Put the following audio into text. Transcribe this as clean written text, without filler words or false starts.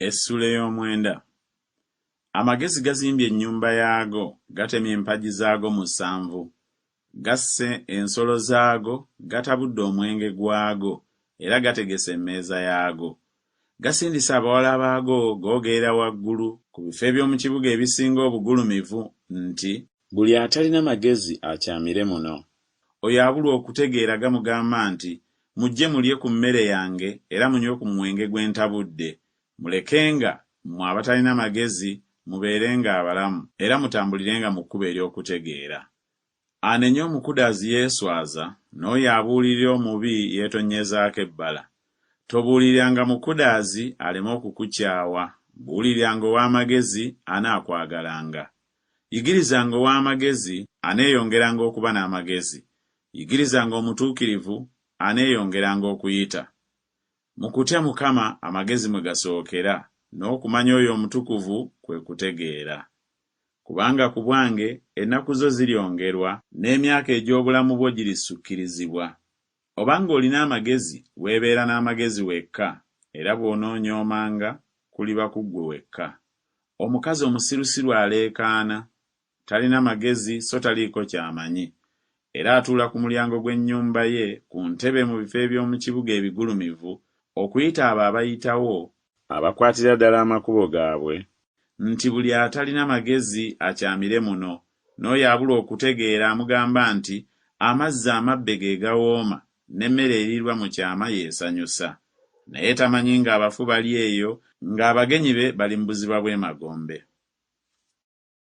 Essula ey'omwenda. Amagezi gazimbye ennyumba yaago, gatemye empagi zaago 7, gasse ensolo zaago, gatabudde omwenge gwago, era gategese emmeeza yaago. Gasindise abawala baago googerera waggulu ku bifo eby'omu kibuga ebisinga obugulumivu nti, buli atalina magezi akyamire muno. Oyo abulwa okutegeera gamugamba nti, mujje mulye ku mmere yange era munywe ku mwenge gwe ntabudde. Mulekenga mmwe abatalina magezi mubeerenga abalamu era mutambulirenga mu kkubo ery'okutegeera. Anenye omukudaazi yeeswaza, n'oyo abuulirira omubi yeetonyezaako ebbala. Tobuuliranga mukudaazi aleme okukukyawa, buuliranga ow'amagezi anaakwagalanga. Yigirizanga ow'amagezi aneeyongeranga okuba n'amagezi. Yigirizanga omutuukirivu aneeyongeranga okuyita. Mu kutya Mukama amagezi mwe gasookera, n'okumanya oyo omutukuvu kwe kutegeera. Kubanga ku bwange ennaku zo ziryongerwa, n'emyaka egy'obulamu bwo girisukkirizibwa. Obanga olina amagezi, weebeera n'amagezi wekka, era bw'onoonyoomanga kuliba ku ggwe wekka. Omukazi omusirusiru aleekaana, talina magezi so taliiko ky'amanyi, era atuula ku mulyango gw'ennyumba ye ku ntebe mu bifo eby'omu kibuga ebigulumivu, okuyita abo abayitawo abakwatira ddala amakubo gaabwe, nti buli atalina magezi akyamire muno, n'oyo abula okutegeera amugamba nti amazzi amabbe ge gawooma, n'emmere erirwa mu kyama yeesanyusa. Naye tamanyi ng'abafu bali eyo, ng'abagenyi be bali mu buziba bw'emagombe.